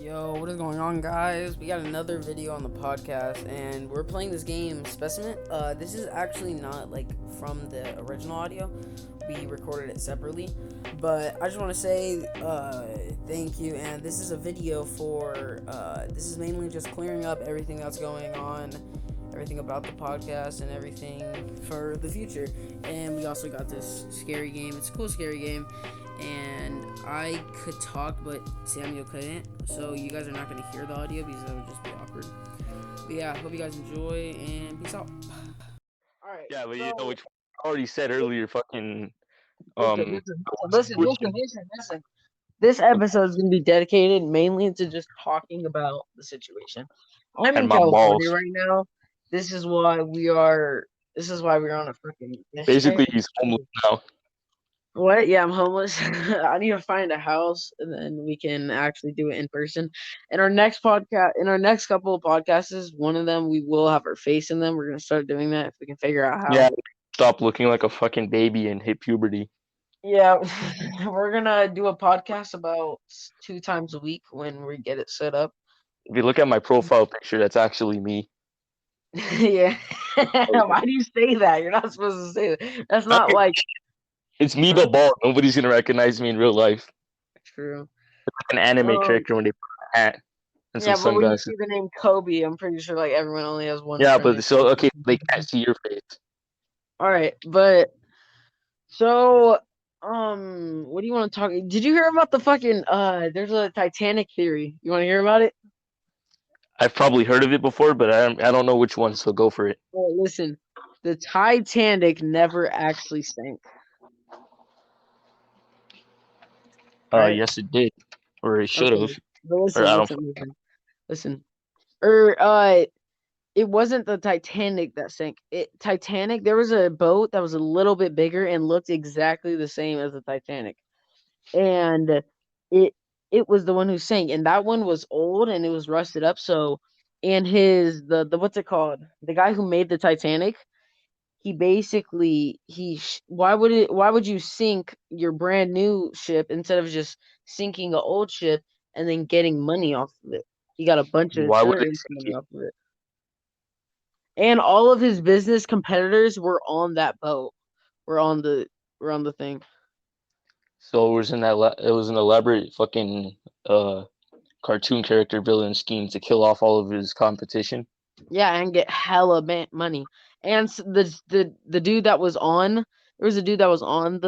Yo, what is going on, guys? We got another video on the podcast, and we're playing this game, Specimen. This is actually not like from the original audio. We recorded it separately, but I just want to say thank you. And this is a video for this is mainly just clearing up everything that's going on, everything about the podcast, and everything for the future. And we also got this scary game. It's a cool scary game, and I could talk, but Samuel couldn't. So you guys are not going to hear the audio because that would just be awkward. But yeah, hope you guys enjoy and peace out. All right. Yeah, but you know So which I already said earlier, fucking listen, um listen, listen, listen, listen, listen. This episode is going to be dedicated mainly to just talking about the situation. I'm and in my California balls. right now. This is why we are. This is why we're on a freaking dish Basically, trip. he's homeless now. What? Yeah, I'm homeless. I need to find a house, and then we can actually do it in person. In our next couple of podcasts, one of them we will have our face in them. We're gonna start doing that if we can figure out Yeah, how. stop looking like a fucking baby and hit puberty. Yeah, we're gonna do a podcast about 2 times a week when we get it set up. If you look at my profile picture, that's actually me. Yeah. Why do you say that? You're not supposed to say that. That's not Okay, like. it's me, Huh? but bald. Nobody's gonna recognize me in real life. True. Like an anime Um. character when they put a hat and some Yeah, but when you sunglasses. see the name Kobe, I'm pretty sure like everyone only has one Yeah, friend but named so Kobe. okay, they can't see your face. All right, but so what do you want to talk? Did you hear about the fucking there's a Titanic theory. You want to hear about it? I've probably heard of it before, but I don't know which one. So go for it. Oh, listen. The Titanic never actually sank, right? Yes, it did, or it should Okay. have, But or listen, I don't. listen, listen. Listen. Or it wasn't the Titanic that sank. Titanic, there was a boat that was a little bit bigger and looked exactly the same as the Titanic. And it it was the one who sank, and that one was old and it was rusted up. So, and the what's it called? The guy who made the Titanic, he basically why would you sink your brand new ship instead of just sinking an old ship and then getting money off of it? He got a bunch of Why would they insurance sink money it? off of it. And all of his business competitors were on that boat. Were on the were on the thing. So it was it was an elaborate fucking uh cartoon character villain scheme to kill off all of his competition. Yeah, and get hella money. And the dude that was on there was a dude that was on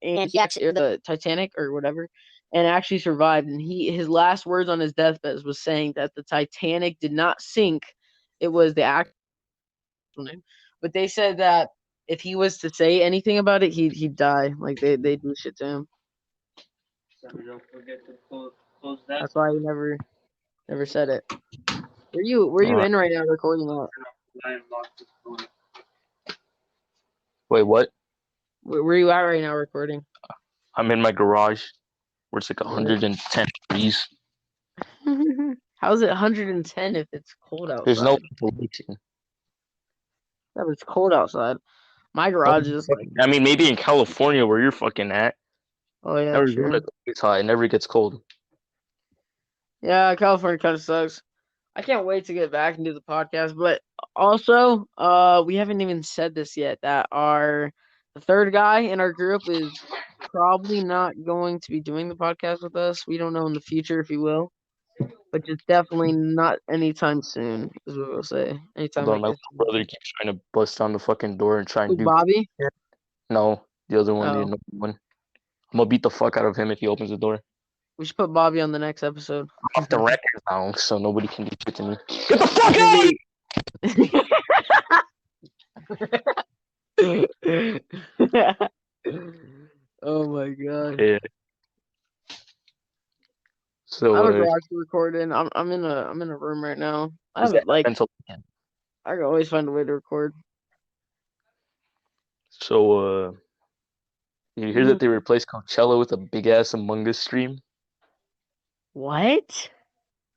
and he actually or the Titanic or whatever and actually survived, and his last words on his deathbed was saying that the Titanic did not sink. It was the actual name. But they said that if he was to say anything about it, he'd die. Like they do shit to him. So don't forget to close that. That's why he never said it. Were you Uh, in right now recording that? I unlocked the phone. Wait, what? Where you at right now recording? I'm in my garage where it's like Really? 110 degrees. How's it 110 if it's cold There's no outside? ventilation. Yeah, but it's cold outside. My garage is like, I mean, maybe in California where you're fucking at, oh yeah, Arizona true. it's hot. It never gets cold. Yeah, California kind of sucks. I can't wait to get back and do the podcast. But also, we haven't even said this yet that the third guy in our group is probably not going to be doing the podcast with us. We don't know in the future if he will, but just definitely not anytime soon, is what we'll say. Anytime Hold on, like my this. little brother keeps trying to bust on the fucking door and try and Who's do. Bobby? No, the other one, the Oh, annoying one. I'm gonna beat the fuck out of him if he opens the door. we should put Bobby on the next episode. Off the record now, so nobody can do shit to me. Get the You fuck can out! be. Oh my god. Yeah. I have a So garage to record in. I'm in a room right now. I is have that like mental? I can always find a way to record. So you hear Mhm. that they replaced Coachella with a big ass Among Us stream? What?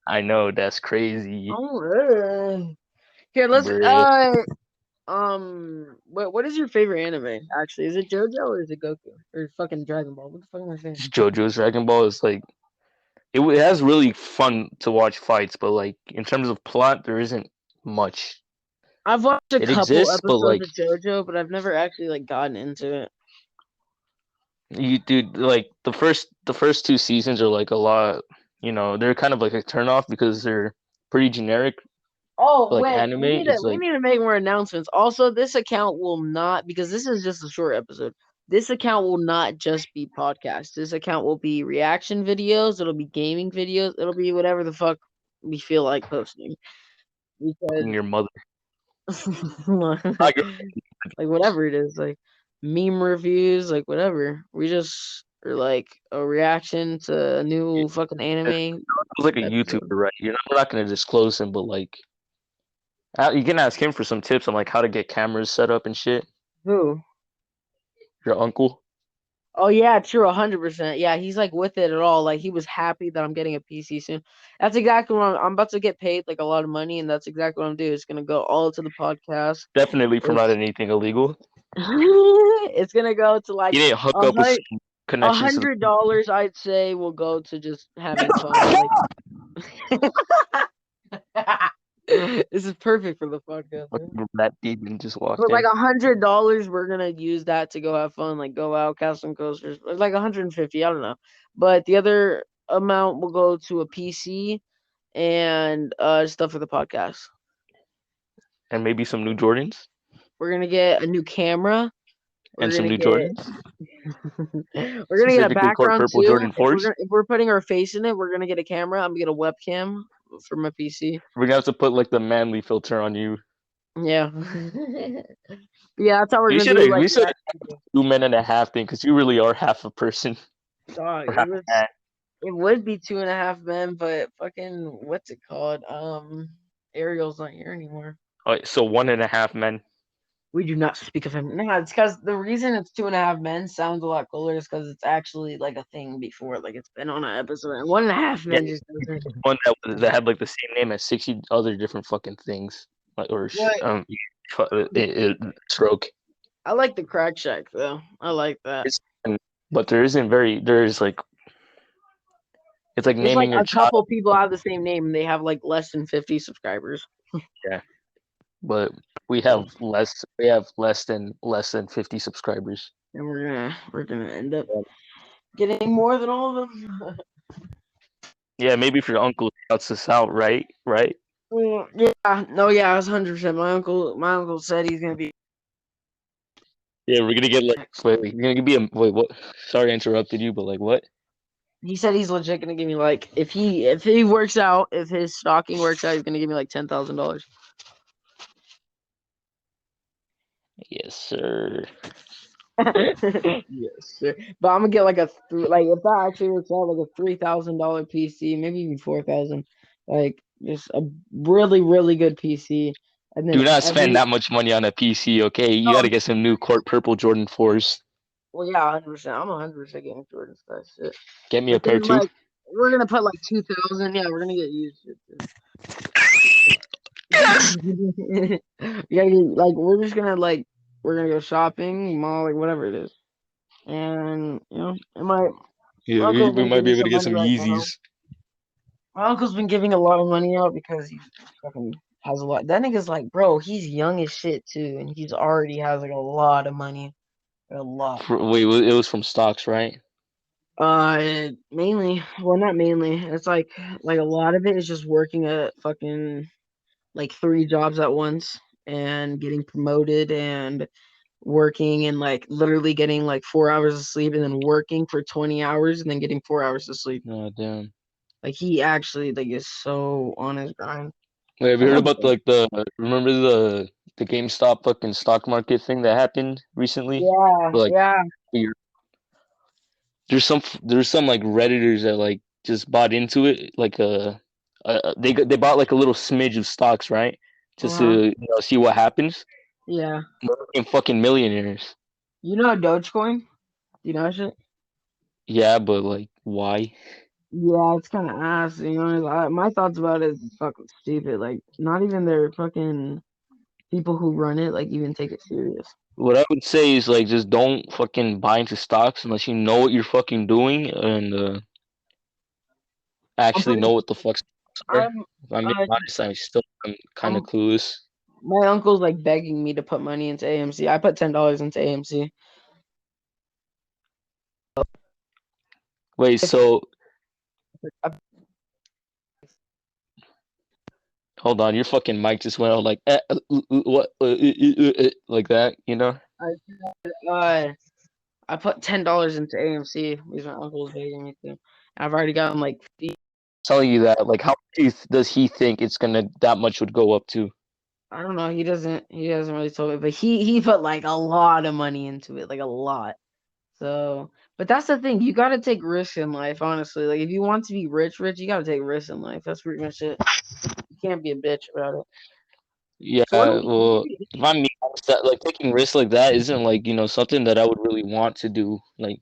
I know that's crazy, Oh, here let's bruh. what is your favorite anime? Actually, is it JoJo or is it Goku or fucking Dragon Ball? What the fuck am I saying? JoJo's Dragon Ball is like it has really fun to watch fights, but like in terms of plot, there isn't much. I've watched a It couple exists, but episodes like of JoJo, but I've never actually like gotten into it. you dude, like the first two seasons are like a lot. They're kind of like a turnoff because they're pretty generic. Oh But like wait, anime, we it's we like need to make more announcements. Also, this account will not because this is just a short episode. This account will not just be podcasts. This account will be reaction videos. It'll be gaming videos. It'll be whatever the fuck we feel like posting. Because your mother. like whatever it is, like meme reviews, like whatever. We just are like a reaction to a new fucking anime It's like a YouTuber, episode. right? We're not gonna disclose him, but like you can ask him for some tips on like how to get cameras set up and shit. Who? Your uncle. Oh yeah, true, 100%. Yeah, he's like with it at all. Like he was happy that I'm getting a PC soon. That's exactly what I'm about to get paid like a lot of money, and that's exactly what I'm doing. It's gonna go all to the podcast. Definitely from not It's anything illegal. it's gonna go to like He didn't hook a up with hundred some connections to the $100. I'd say will go to just having fun. Like this is perfect for the podcast, man. fucking rat demon just But walked like in. $100, we're gonna use that to go have fun, like go out, cast some coasters. It's like 150, I don't know. But the other amount will go to a PC and stuff for the podcast. And maybe some new Jordans. We're gonna get a new camera. And We're some gonna new get Jordans. we're gonna get a Specifically Court background Purple too. Jordan 4s. If we're putting our face in it, we're gonna get a camera. I'm gonna get a webcam for my PC. We're gonna have to put like the manly filter on you. Yeah. Yeah, that's how we're We gonna should do like we should reaction 2 men and a half thing because you really are half a person. videos. Dog, Or half a man. it would be 2.5 men, but fucking what's it called? Ariel's not here anymore. Alright, so 1.5 men. We do not speak of him. No, it's because the reason it's 2.5 men sounds a lot cooler is because it's actually like a thing before, like it's been on an episode. And 1.5 men Yeah, just doesn't. one that had like the same name as 60 other different fucking things. Like What? stroke. I like the crack shack though. I like that. But there's like it's like There's like naming your a child. couple people have the same name and they have like less than 50 subscribers. Yeah. But we have less than 50 subscribers. And we're gonna end up getting more than all of them. Yeah, maybe if your uncle shouts us out, right? Right? Yeah, no, yeah, I was 100%. My uncle said he's gonna be. Yeah, we're gonna get like wait, you're gonna be a wait, what? Sorry I interrupted you, but like what? He said he's legit gonna give me like if he works out, if his stocking works out, he's gonna give me like $10,000. Yes, sir. Yes, sir. But I'm gonna get like like if that actually works out, like a $3,000 PC, maybe even 4,000. Like just a really really good PC, and then Do not spend every that much money on a PC, okay? You no, gotta get some new Court Purple Jordan 4s. well yeah, 100%. I'm 100% getting Jordan stuff. Shit. Get me a But pair then too. like we're gonna put like 2,000. Yeah, we're gonna get used shit too. Yeah, like we're just gonna like we're gonna go shopping, mall, like whatever it is, and and Yeah, my uncle's we been might be giving able to some get money some right now. Yeezys. My uncle's been giving a lot of money out because he fucking has a lot. That nigga's like, bro, he's young as shit too, and he's already has like a lot of money, a lot. Wait, it was from stocks, right? Mainly, well, not mainly. It's like a lot of it is just working at fucking like 3 jobs at once and getting promoted and working and like literally getting like 4 hours of sleep and then working for 20 hours and then getting 4 hours of sleep. Oh damn. Like he actually like is so on his grind. Wait, have I you heard love about it. like remember the GameStop fucking stock market thing that happened recently? Yeah, Where, like yeah, there's some like redditors that like just bought into it like they bought like a little smidge of stocks, right, just uh-huh. to see what happens. Yeah. And fucking millionaires. You know Dogecoin? Do you know that shit? Yeah, but like why? Yeah, it's kind of ass. My thoughts about it is fucking stupid. Like, not even their fucking people who run it like even take it serious. What I would say is like just don't fucking buy into stocks unless you know what you're fucking doing and I'm actually pretty. know what the fuck stocks are. I'm. If I'm being Uh, honest, I'm kind of I'm. clueless. My uncle's like begging me to put money into AMC. I put $10 into AMC. Wait, so hold on, your fucking mic just went out like what like that, you know? I I put $10 into AMC because my uncle's begging me to. I've already gotten like Telling you that, like, how does he think it's gonna that much would go up to? I don't know. He hasn't really told me, but he put like a lot of money into it, like a lot. So, but that's the thing. You got to take risks in life, honestly. Like if you want to be rich, you got to take risks in life. That's pretty much it. You can't be a bitch about it. Yeah, So what? well, if I'm being honest, that like taking risks like that isn't like something that I would really want to do. Like,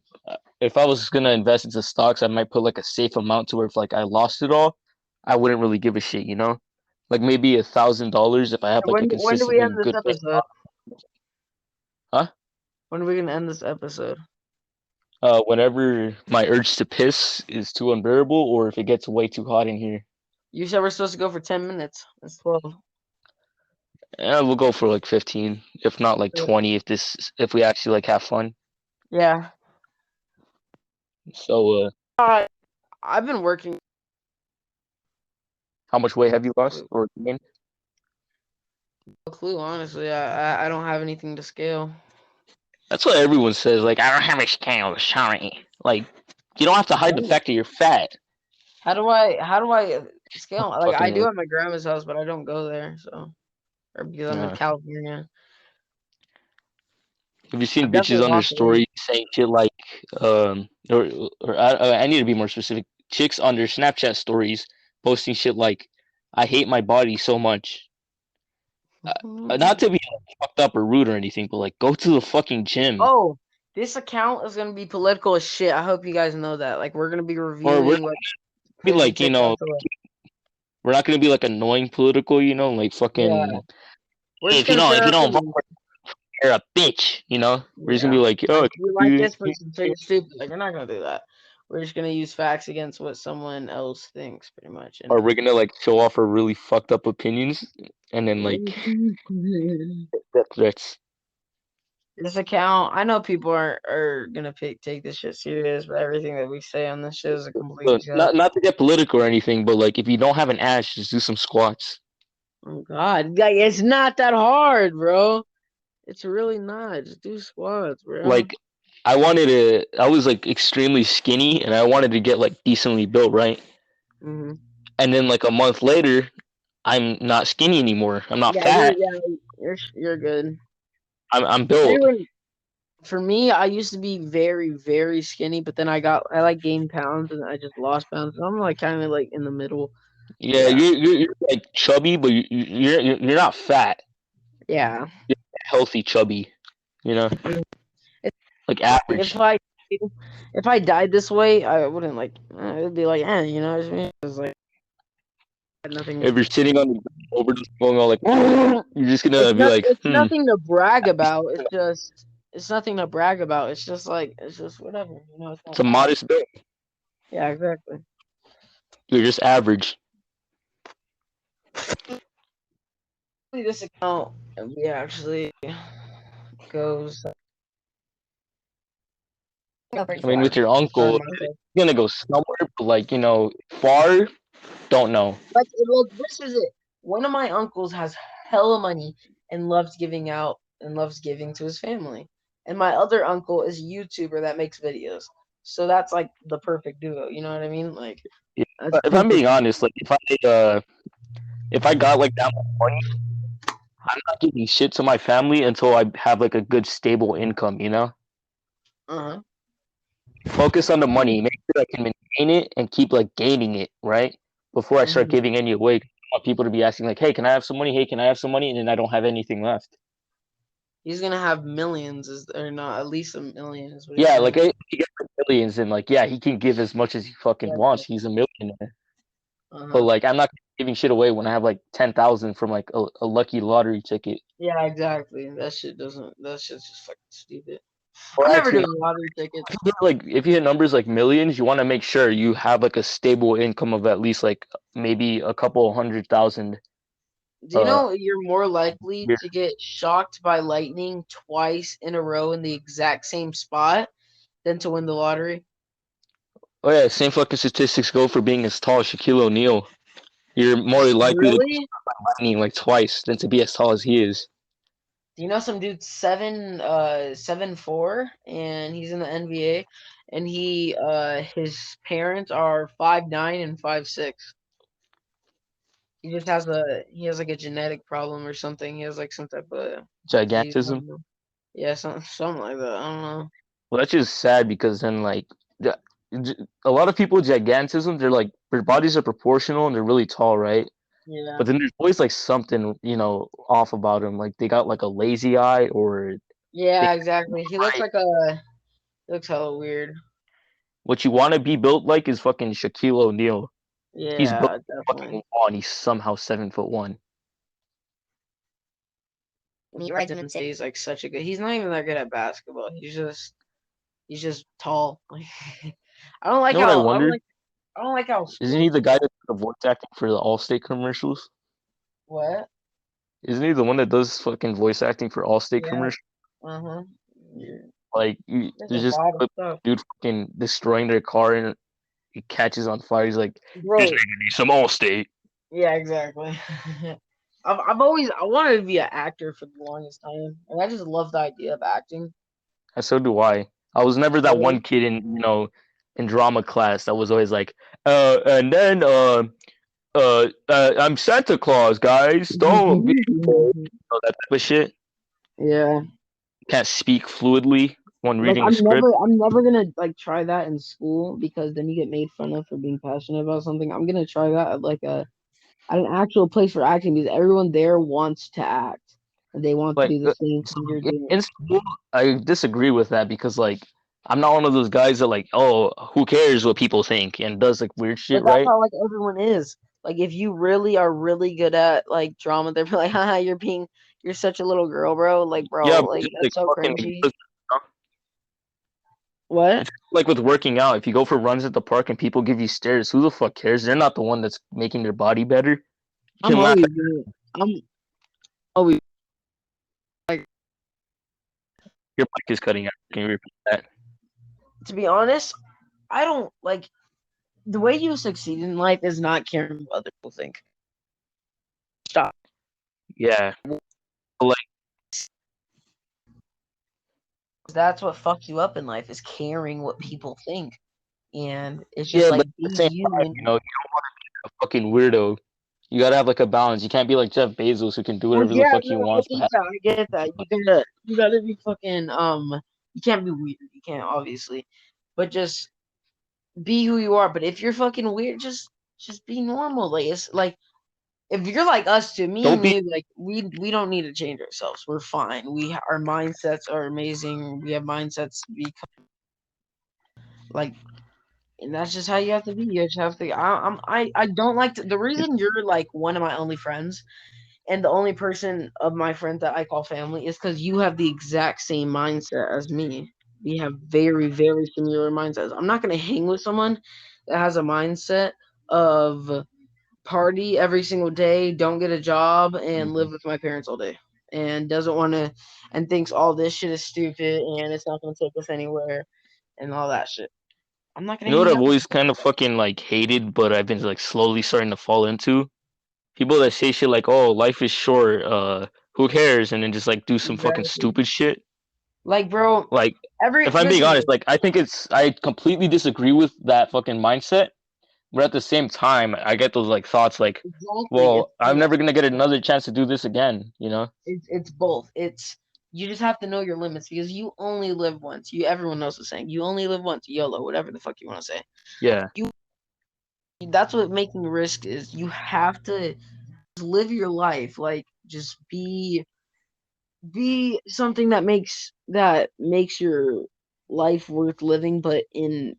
if I was gonna invest into stocks, I might put like a safe amount to where if like I lost it all, I wouldn't really give a shit, you know? Like maybe $1,000 if I have like a When do we end consistently this good bank. episode? Huh? When are we gonna end this episode? Whenever my urge to piss is too unbearable, or if it gets way too hot in here. You said we're supposed to go for 10 minutes. It's 12. Yeah, we'll go for like 15, if not like 20, if we actually like have fun. Yeah. So, I've been working. how much weight have you lost or gained? No clue, honestly. I don't have anything to scale. That's what everyone says. Like, I don't have a scale, sorry. Like, you don't have to hide the fact that you're fat. How do I scale? Like I do Fucking, at my grandma's house, but I don't go there. So, or because I'm in California, have you seen I've bitches definitely on their lost weight. story saying shit like, or I need to be more specific. Chicks on their Snapchat stories posting shit like, I hate my body so much. Not to be like, fucked up or rude or anything, but like, go to the fucking gym. Oh, this account is gonna be political as shit. I hope you guys know that. Like we're gonna be Or we're reviewing what be crazy like, chicks on tour. we're not gonna be like annoying political, like Yeah, fucking. we're Hey, just gonna share if our you don't vote, opinions. you're a bitch. We're just gonna Yeah, be like, like oh, you like this person, so you're stupid. Like we're not gonna do that. We're just gonna use facts against what someone else thinks, pretty much. or And we're gonna like show off our really fucked up opinions, and then like death threats. this account, I know people are gonna take this shit serious, but everything that we say on this shit is a complete So joke. not to get political or anything, but like if you don't have an ass, just do some squats. Oh God, like it's not that hard, bro. It's really not. Just do squats, bro. Like I was like extremely skinny, and I wanted to get like decently built, right? Hmm. And then like a month later, I'm not skinny anymore. I'm not Yeah, fat. you're good. I'm built. Anyway, for me, I used to be very, very skinny, but then I like gained pounds and I just lost pounds. So I'm like kind of like in the middle. Yeah, Yeah, you're like chubby, but you're not fat. yeah. You're healthy chubby. You know, It's like like average. if I died this way, I wouldn't like. It'd be like, you know what I mean? It's like had nothing. If you're sitting on the overdose going all like, you're just It's gonna be not. like, It's nothing to brag about. It's nothing to brag about. It's just like it's just whatever. You know, it's it's not a bad. modest build. Yeah, exactly. You're just average. This account we actually goes pretty I mean, with far. your uncle, you're gonna go somewhere, but like, far, don't know. Like, this is it. One of my uncles has hella money and loves giving out and loves giving to his family. And my other uncle is a YouTuber that makes videos. So that's like the perfect duo. You know what I mean? Like Yeah. that's But if I'm perfect. being honest, like if I got like that much money, I'm not giving shit to my family until I have like a good stable income, Uh-huh. Focus on the money, make sure I can maintain it and keep like gaining it, right? Before I start Hmm. giving any away. I want people to be asking like, hey, can I have some money? Hey, can I have some money? And then I don't have anything left. He's gonna have millions, or not? At least a million is what he's Yeah, gonna like have. if he gets millions and like yeah, he can give as much as he fucking Yeah. wants. He's a millionaire. But Uh-huh. like I'm not giving shit away when I have like 10,000 from like a lucky lottery ticket. Yeah, exactly. That shit doesn't. That shit's just fucking stupid. Or I'm never actually, doing lottery tickets. if you hit numbers like millions, you want to make sure you have like a stable income of at least like maybe a couple 100,000 Do you a know you're more likely year. to get shocked by lightning twice in a row in the exact same spot than to win the lottery? Oh yeah, same fucking statistics go for being as tall as Shaquille O'Neal. You're more likely to get Really? struck by lightning like twice than to be as tall as he is. Do you know some dude 7'4", and he's in the NBA, and his parents are 5'9" and 5'6". He has like a genetic problem or something. He has like some type of disease. I Gigantism. don't know. Yeah, something like that. I don't know. Well, that's just sad because then like the- a lot of people with gigantism, they're like their bodies are proportional and they're really tall, right? Yeah. But then there's always like something off about them. Like they got like a lazy eye or they Yeah, exactly. He looks eye. like he looks hella weird. What you want to be built like is fucking Shaquille O'Neal. He's built Yeah, like a fucking definitely. wall and he's somehow 7'1". He's like such a good. He's not even that good at basketball. He's just tall. I don't like You know what I how wonder? I don't like how Isn't he sports. the guy that's the voice acting for the Allstate commercials? What? Isn't he the one that does fucking voice acting for Allstate Yeah. commercials? Uh-huh. Yeah. Like, There's a there's just lot of a stuff. dude fucking destroying their car and it catches on fire. He's like, "This Bro, nigga needs some Allstate." yeah, exactly. I wanted to be an actor for the longest time, and I just love the idea of acting. And so do I. I was never that Really? one kid in drama class that was always like, and then I'm Santa Claus, guys. Don't be that type of shit. Yeah. Can't speak fluidly when Like reading a script. I'm never gonna like try that in school because then you get made fun of for being passionate about something. I'm gonna try that at at an actual place for acting because everyone there wants to act and they want to Like do the same so thing you're in doing. school, I disagree with that because like I'm not one of those guys that like, oh, who cares what people think and does like weird shit, But that's right? how like everyone is. Like if you really are really good at like drama, they're like, haha, you're such a little girl, bro. Like Yeah, bro, but like just like that's so fucking cringy. What? it's like with working out. If you go for runs at the park and people give you stares, who the fuck cares? They're not the one that's making their body better. You I'm can laugh always at gonna I'm always like your mic is cutting out. Can you repeat that? to be honest, I don't like the way you succeed in life is not caring what other people think. Stop. Yeah. Like That's what fucks you up in life is caring what people think. And it's just yeah, but like at be the same you time, and a fucking weirdo. You gotta have like a balance. You can't be like Jeff Bezos who can do well, whatever the yeah, fuck he no, I wants. But get that. I get that. You gotta be fucking you can't be weird. You can't obviously. But just be who you are. But if you're fucking weird, just be normal. Like it's like if you're like us two, me don't and be you, like we don't need to change ourselves. We're fine. Our mindsets are amazing. We have mindsets to be like, and that's just how you have to be. You just have to. I don't like the reason you're like one of my only friends and the only person of my friends that I call family is because you have the exact same mindset as me. We have very, very similar mindsets. I'm not gonna hang with someone that has a mindset of party every single day, don't get a job, and live with my parents all day, and doesn't want to, and thinks all this shit is stupid and it's not gonna take us anywhere, and all that shit. I'm not You gonna know what hang I've out with always kind of fucking like hated, but I've been like slowly starting to fall into? People that say shit like, "Oh, life is short. Who cares?" and then just like do some fucking exactly. stupid shit. Like, bro, Like, if I'm being listen to honest, this. like I completely disagree with that fucking mindset. But at the same time, I get those like thoughts like, Exactly. "Well, I'm never gonna get another chance to do this again," you know? It's both. It's you just have to know your limits because you only live once. Everyone knows the saying. You only live once. YOLO, whatever the fuck you want to say. Yeah, You that's what making risk is. You have to live your life. Like just be something that makes your life worth living, but in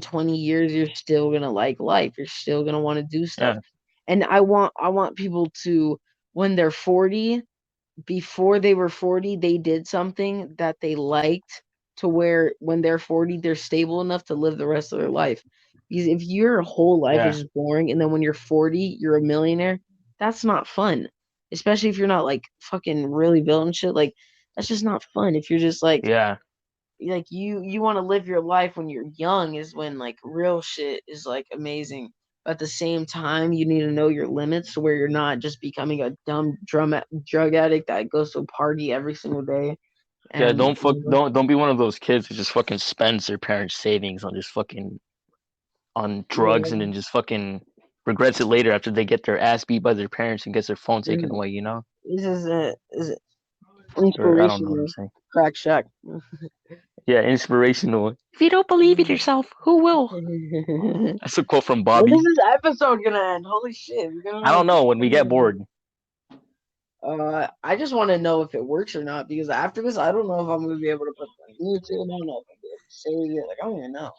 20 years you're still gonna like life. You're still gonna want to do stuff. yeah. And I want people to, when they're 40, before they were 40, they did something that they liked, to where when they're 40, they're stable enough to live the rest of their life. Because if your whole life Yeah. is just boring and then when you're 40, you're a millionaire, that's not fun. Especially if you're not like fucking really building shit. Like, that's just not fun. If you're just Yeah. like you want to live your life when you're young, is when like real shit is like amazing. But at the same time, you need to know your limits, to where you're not just becoming a dumb drug addict that goes to a party every single day. Yeah, And don't be one of those kids who just fucking spends their parents' savings on just fucking on drugs and yeah, then just fucking regrets it later after they get their ass beat by their parents and gets their phone taken away, you know? this is Or I don't know what I'm inspirational. saying. Crack Shack. Yeah, inspirational. If you don't believe in yourself, who will? When That's a quote from is Bobby. this episode gonna end? Holy shit, we're I gonna don't know, when we get bored. I just want to know if it works or not, because after this, I don't know if I'm gonna be able to put the YouTube. I don't know if I'm gonna be able to save it. Like, I don't even know.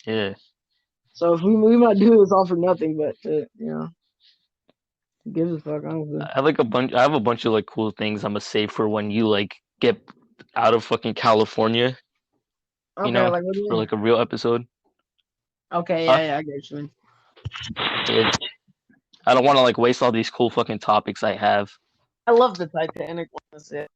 Yeah. So if we might do this all for nothing, but who gives a fuck, honestly. I have a bunch of like cool things I'm gonna save for when you like get out of fucking California, you Okay, know, like what do you for mean? like a real episode. Okay, Huh? yeah, I get what you mean. Yeah. I don't wanna like waste all these cool fucking topics I have. I love the Titanic one. That's it.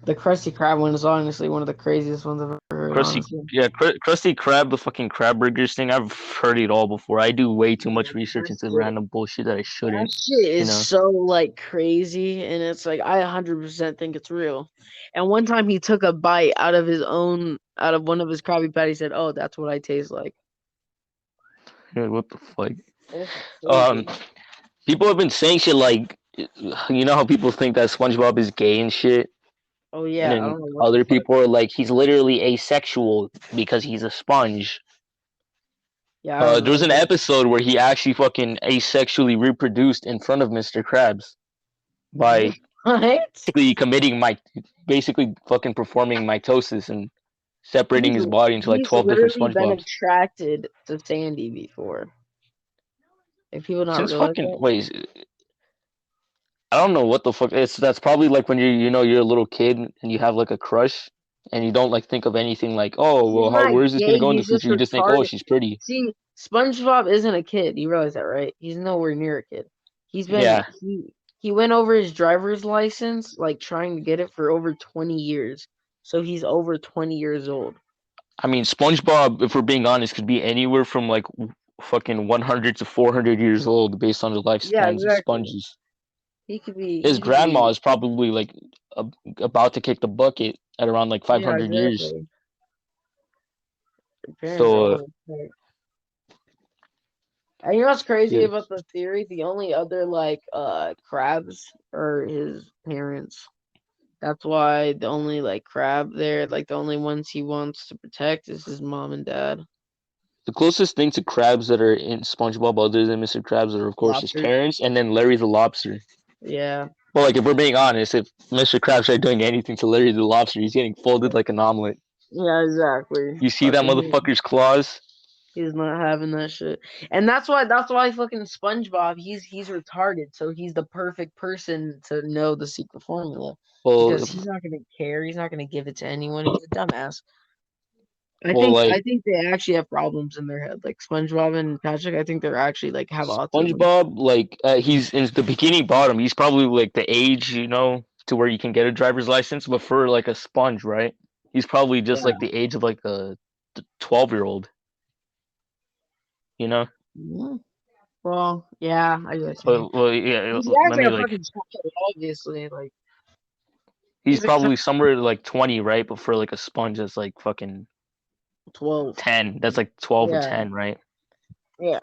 The Krusty Krab one is honestly one of the craziest ones I've ever heard. Krusty, Honestly, yeah, Krusty Krab, the fucking crab burgers thing. I've heard it all before. I do way too much research that into shit, random bullshit that I that shouldn't. shit You is know, so like crazy, and it's like I 100% think it's real. And one time he took a bite out of one of his Krabby Patties, said, "Oh, that's what I taste like." like, what the fuck? This is Um, crazy. people have been saying shit like, you know how people think that SpongeBob is gay and shit, Oh and yeah, I then don't know what the other fuck. people are like, he's literally asexual because he's a sponge. Yeah, I don't There know. was an episode where he actually fucking asexually reproduced in front of Mr. Krabs by What? basically basically fucking performing mitosis and separating He's his body into like he's 12 different literally been SpongeBobs. attracted to Sandy before. If people not Since realize fucking that. wait, I don't know what the fuck. It's that's probably like when you're a little kid and you have like a crush and you don't like think of anything like, oh He's well, not where is this gonna gay. go in the He's just future? You just think, oh, retarded. she's pretty. See, SpongeBob isn't a kid. You realize that, right? He's nowhere near a kid. He's been Yeah, he went over his driver's license, like trying to get it for over 20 years. So he's over 20 years old. I mean SpongeBob, if we're being honest, could be anywhere from like fucking 100 to 400 years old based on the Yeah, lifespans of exactly. sponges. He could be. His He could grandma be. is probably like about to kick the bucket at around like Yeah, 500 years. exactly. Your parents are So old. Right. And you know what's crazy yeah, about the theory? The only other like crabs are his parents. That's why the only like crab there, like the only ones he wants to protect, is his mom and dad. the closest thing to crabs that are in SpongeBob other than Mr. Krabs are of course his Lobsters. parents and then Larry the Lobster. Yeah. Well, like if we're being honest, if Mr. Krabs tried doing anything to Larry the Lobster, he's getting folded like an omelet. Yeah, exactly. You see that Fucking motherfucker's claws? he's not having that shit. And that's why fucking SpongeBob, he's retarded, so he's the perfect person to know the secret formula. Well, Because he's not gonna care, he's not gonna give it to anyone. He's a dumbass. I well, think like I think they actually have problems in their head. Like SpongeBob and Patrick, I think they're actually like have autism. SpongeBob, like he's in the bikini bottom. He's probably like the age, you know, to where you can get a driver's license. But for like a sponge, right? He's probably just like Yeah. the age of like a 12-year-old. You know? Mhm. Well, yeah, I guess you mean. Well, yeah. He's Let actually me a like. fucking child, obviously. Like He's he's a child. probably somewhere like 20, right? But for like a sponge, that's like fucking 12. 10. That's like 12 or Yeah, 10, right? yeah.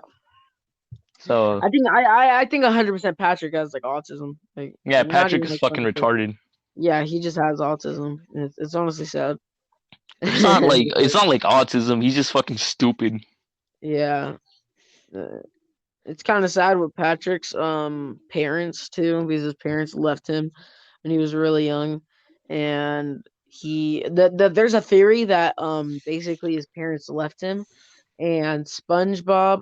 So I think 100% Patrick has like autism. Like yeah, not Patrick even is like fucking 100%. retarded. Yeah, he just has autism. It's honestly sad. It's not like autism. He's just fucking stupid. Yeah. Uh, It's kind of sad with Patrick's parents too, because his parents left him when he was really young, and there's a theory that basically his parents left him and SpongeBob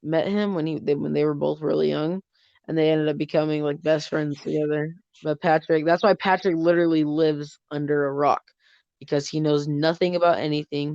met him when they were both really young, and they ended up becoming like best friends together. But that's why Patrick literally lives under a rock because he knows nothing about anything.